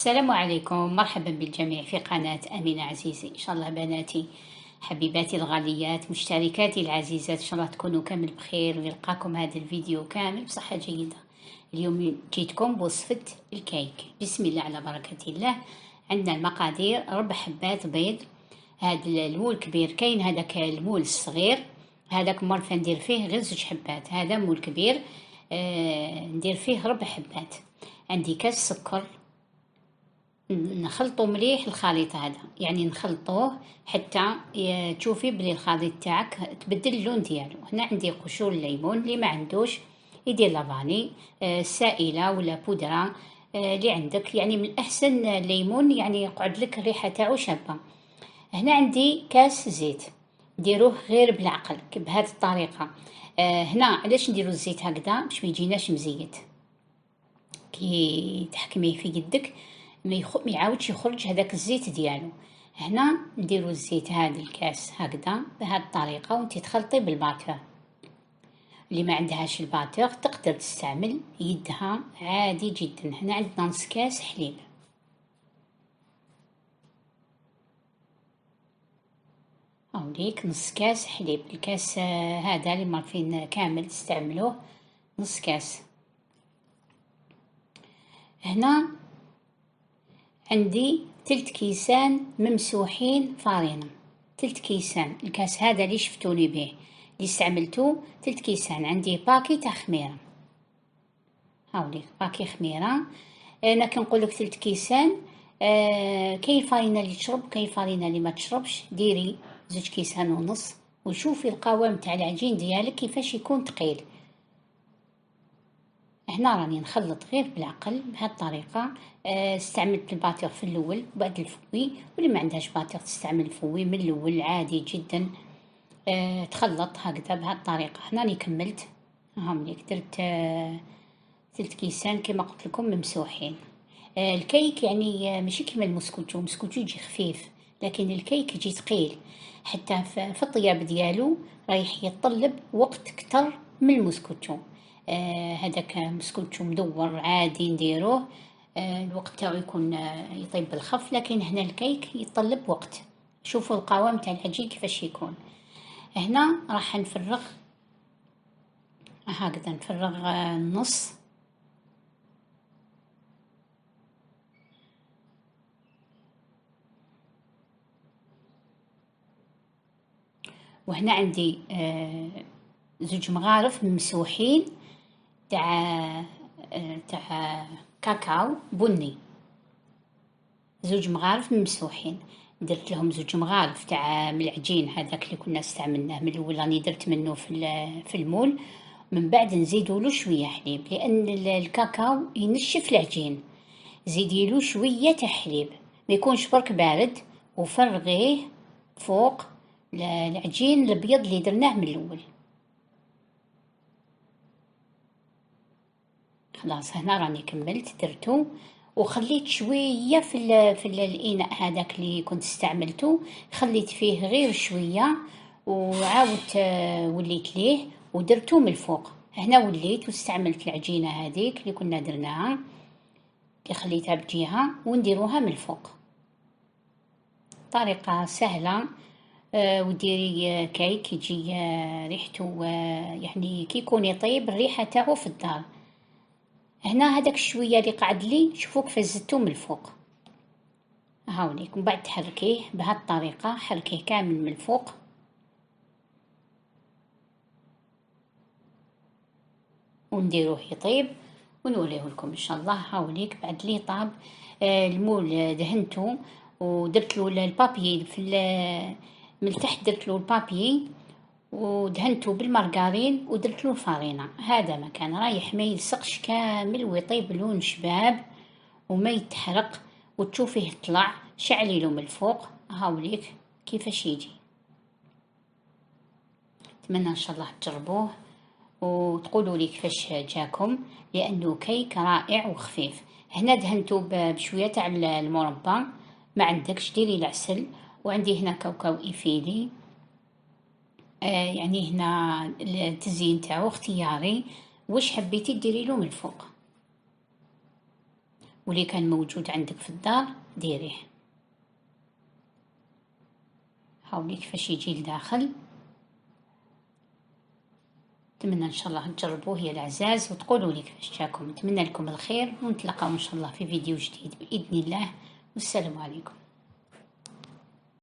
السلام عليكم، مرحبا بالجميع في قناة أمينة عزيزي. إن شاء الله بناتي حبيباتي الغاليات مشتركاتي العزيزات، إن شاء الله تكونوا كامل بخير ويلقاكم هذا الفيديو كامل بصحة جيدة. اليوم جيتكم بوصفة الكيك. بسم الله على بركة الله. عندنا المقادير: 4 حبات بيض، هذا المول كبير، كاين هذاك المول الصغير هذاك مرة ندير فيه غير 2 حبات، هذا مول كبير ندير فيه 4 حبات. عندي كاس سكر، نخلطو مليح الخليط هذا، يعني نخلطوه حتى تشوفي بلي الخليط تاعك تبدل اللون ديالو. هنا عندي قشور الليمون، اللي ما عندوش يدير لافاني سائله ولا بودره اللي عندك، يعني من احسن الليمون، يعني يقعد لك الريحه تاعو شابه. هنا عندي كاس زيت، نديروه غير بالعقل بهذه الطريقه. هنا علاش نديرو الزيت هكذا؟ باش ما يجيناش مزيت، كي تحكميه في يدك ما يعاودش يخرج هذاك الزيت ديالو. هنا نديرو الزيت هذا الكاس هكذا بهذه الطريقه، وانت تخلطي بالباتور. اللي ما عندهاش الباتور تقدر تستعمل يدها عادي جدا. هنا عندنا نص كاس حليب، اوريك نص كاس حليب. الكاس هذا اللي مارفين كامل تستعملوه نص كاس. هنا عندي 3 كيسان ممسوحين فارينة، 3 كيسان. الكاس هذا اللي شفتوني به اللي استعملتو 3 كيسان. عندي باكي تاع خميرة، هاوليك باكي خميرة. انا كنقولك 3 كيسان. كاين فارينة اللي تشرب، كاين فارينة اللي ما تشربش. ديري 2 كيسان ونص، وشوفي القوام تاع العجين ديالك كيفاش يكون ثقيل. هنا راني نخلط غير بالعقل بهذه الطريقه. استعملت الباتور في الاول وبعد الفوي، واللي ما عندهاش باتور تستعمل الفوي من الاول عادي جدا. تخلط هكذا بهذه الطريقه. هنا راني كملت، هاهم ليك درت 3 كيسان كما قلت لكم ممسوحين. الكيك يعني ماشي كيما المسكوتشو يجي خفيف، لكن الكيك يجي ثقيل، حتى في الطياب ديالو رايح يتطلب وقت كتر من المسكوتشو. هذاك مسكوتشو مدور عادي نديروه، الوقت تاعو يكون يطيب بالخف، لكن هنا الكيك يتطلب وقت. شوفوا القوام تاع العجين كيفاش يكون. هنا راح نفرغ هكذا، نفرغ النص. وهنا عندي 2 مغارف ممسوحين تاع كاكاو بني، 2 مغارف ممسوحين. درت لهم 2 مغارف تاع من العجين هذاك اللي كنا استعملناه من الاول، راني درت منه في المول. من بعد نزيدوا له شويه حليب، لان الكاكاو ينشف العجين. زيدي له شويه تاع حليب، ما يكونش برك بارد، وفرغيه فوق العجين الابيض اللي درناه من الاول. خلاص هنا راني كملت درتو، وخليت شويه في الاناء هذاك اللي كنت استعملته، خليت فيه غير شويه، وعاودت وليت ليه ودرتو من الفوق. هنا وليت واستعملت العجينه هذيك اللي كنا درناها، اللي خليتها بجهه، ونديروها من الفوق. طريقه سهله. وديري كيك يجي ريحته يعني كي يكون يطيب الريحه تاعو في الدار. هنا هذاك شويه اللي قعد لي، شوفوا كيف زدتو من الفوق، هاوليك. من بعد تحركيه بهذه الطريقه، حركيه كامل من الفوق، ونديروه يطيب ونوريه لكم ان شاء الله. هاوليك بعد لي طاب. المول دهنته ودرت له البابي من تحت، درت له البابي ودهنته بالمارغرين ودرت له الفارينه. هذا ما كان رايح ما يلصقش كامل، ويطيب لون شباب وما يتحرق، وتشوفيه طلع. شعلي له من الفوق، هاوليك كيفاش يجي. اتمنى ان شاء الله تجربوه وتقولوا لي كيفاش جاكم، لانه كيك رائع وخفيف. هنا دهنته بشويه تاع المربى، ما عندكش ديري العسل. وعندي هنا كاوكاو ايفيلي، يعني هنا التزيين تاعو اختياري، واش حبيتي ديري له من الفوق. واللي كان موجود عندك في الدار ديريه. حاولي كيفاش يجي لداخل. نتمنى ان شاء الله تجربوه يا العزاز وتقولوا لي كيفاش جاكم. نتمنى لكم الخير ونتلاقاو ان شاء الله في فيديو جديد باذن الله، والسلام عليكم.